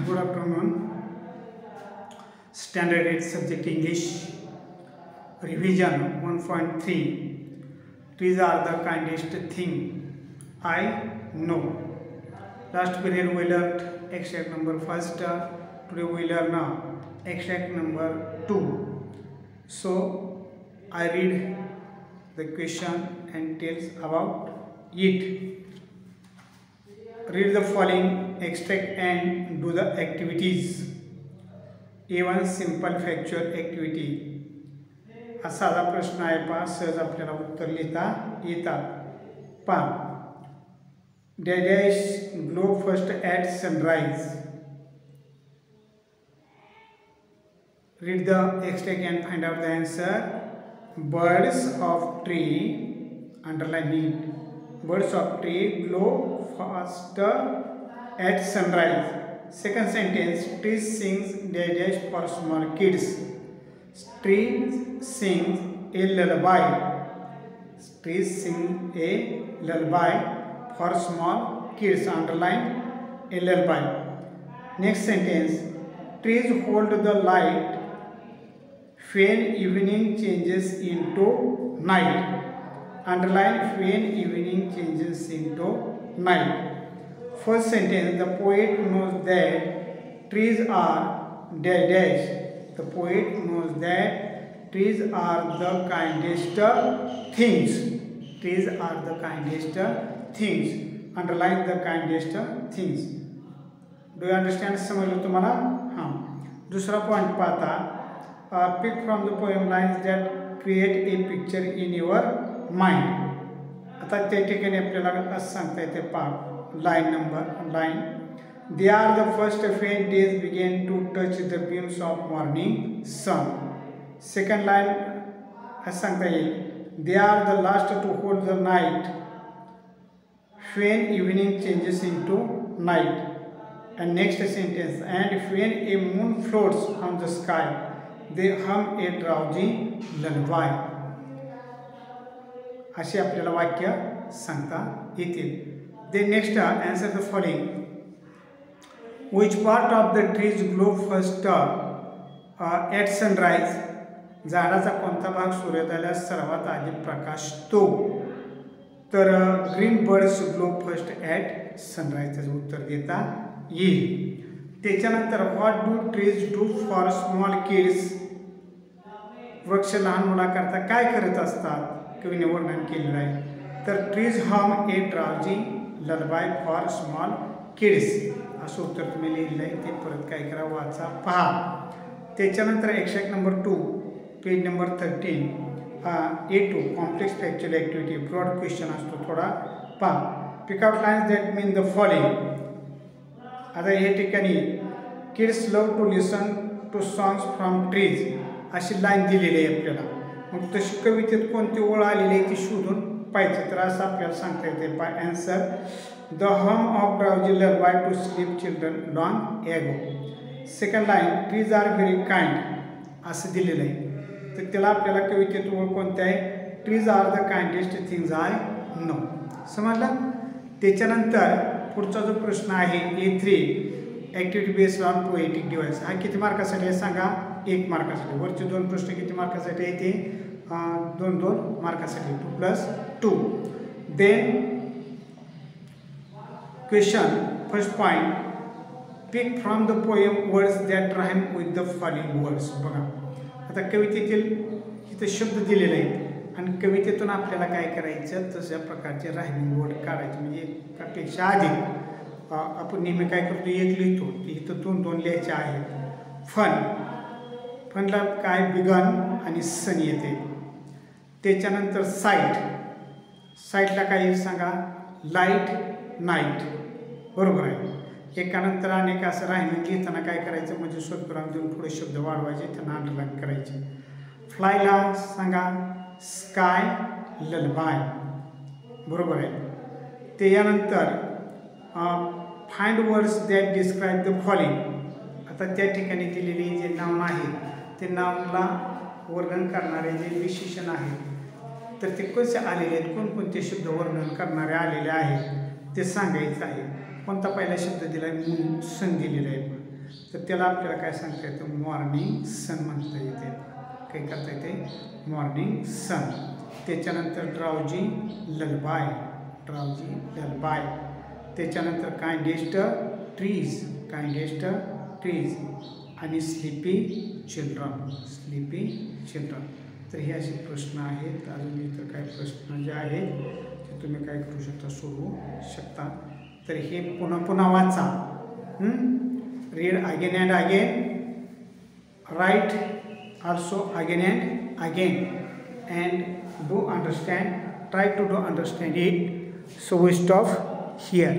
Good afternoon. Standard 8 subject English revision 1.3. Trees are the kindest thing I know. Last period we learned extract number first. Today we learn extract number 2. So I read the question and tells about it. Read the following extract and do the activities. A1 simple factual activity. हा साधा प्रश्न आहे पहा, सहज आपल्याला उत्तर लिहिता येतात. पहा, dash glow first at sunrise. Read the extract and find out the answer. Birds of tree, underline it. Birds of tree glow faster at sunrise. Second sentence, trees sings dash for small kids. Trees sings a lullaby. Trees sing a lullaby for small kids. Underline a lullaby. Next sentence, trees hold the light when evening changes into night. Underline when evening changes into night. First sentence, the poet knows that trees are dash. The poet knows that trees are the kindest things. Trees are the kindest things. Underline the kindest things. Do you understand? समजलं तुम्हाला? हां. दूसरा point पाहता, pick from the poem lines that create a picture in your mind. आता त्या ठिकाणी आपल्याला असं सांगता येते पहा, line. They are the first faint days begin to touch the beams of morning sun. Second line असं सांगता येईल, they are the last to hold the night when evening changes into night. And next sentence, and when a moon floats on the sky, they hum a drowsy lullaby. अशी आपल्याला वाक्य सांगता येतील. Then next answer the following. Which part of the trees glow first at sunrise? झाडाचा कोणता भाग सूर्योदयास सर्वात आधी प्रकाशतो? तर green birds glow first at sunrise, त्याचं उत्तर देता येईल. त्याच्यानंतर what do trees do for small kids? वृक्ष लहान मुलाकरता काय करत असतात? कवीने वर्णन केलेलं आहे. तर trees hum a drowsy lullaby for small kids, असं उत्तर तुम्ही लिहिलं आहे. ते परत काय करा, वाचा, पहा. त्याच्यानंतर exercise number 2 page number 13. A2 complex factual activity, broad question असतो थोडा, पहा. Pick out lines that mean the following. आता या ठिकाणी kids love to listen to songs from trees अशी लाईन दिलेली आहे आपल्याला. मग तशी कवितेत कोणती ओळ आलेली आहे ती शोधून पाहिजे. तर असं आपल्याला सांगता येते. By answer, the hum of drowsy lullaby to sleep children long ago. Second line, trees are very kind असं दिलेलं आहे. तर त्याला आपल्याला कवितेत ओळ कोणत्या आहे? Trees are the kindest things I know. समजलं? त्याच्यानंतर पुढचा जो प्रश्न आहे A3 activity based on poetic device. हा किती मार्कासाठी आहे सांगा? 1 मार्कासाठी. वरचे 2 प्रश्न किती मार्कासाठी आहे? ते 2 मार्कासाठी, 2+2. Then question first point, pick from the poem words that rhyme with the following words. बघा, आता कवितेतील इथं शब्द दिलेले आहेत आणि कवितेतून आपल्याला काय करायचं, तशा प्रकारचे रायमिंग वर्ड काढायचे. म्हणजे त्यापेक्षा अधिक आपण नेहमी काय करतो, एक लिहितो, इथं 2 लिहायचे आहेत. फनला काय बिगन आणि सन येते. त्याच्यानंतर साईटला काय सांगा, लाईट नाईट. बरोबर आहे. एकानंतर अनेक असं राहिलं लिहिताना काय करायचं, म्हणजे स्वल्पविराम देऊन पुढे शब्द वाढवायचे, त्यांना अंडरलाईन करायचे. फ्लायला सांगा स्काय ललबाय. बरोबर आहे. त्यानंतर find words that describe the following. आता त्या ठिकाणी दिलेले जे नाउन आहे ते नाउनला वर्णन करणारे जे विशेषण आहेत तर ते कसे आलेले आहेत, कोणकोणते शब्द वर्णन करणारे आलेले आहेत ते सांगायचं आहे. कोणता पहिला शब्द दिला आहे? मून, सन दिलेला आहे. तर त्याला आपल्याला काय सांगता येतं, मॉर्निंग सन म्हणता येते. काय करता येते, मॉर्निंग सन. त्याच्यानंतर ड्राउजी ललबाय, ड्राउजी ललबाय. त्याच्यानंतर काइंडेस्ट ट्रीज, काइंडेस्ट ट्रीज आणि स्लीपी चिल्ड्रन, स्लीपी चिल्ड्रन. तर हे असे प्रश्न आहेत. अजून इतर काही प्रश्न जे आहेत ते तुम्ही काय करू शकता, सोडवू शकता. तर हे पुन्हा पुन्हा वाचा. Read again and again, right also again and again, and do understand, try to do understand it. So we stop here.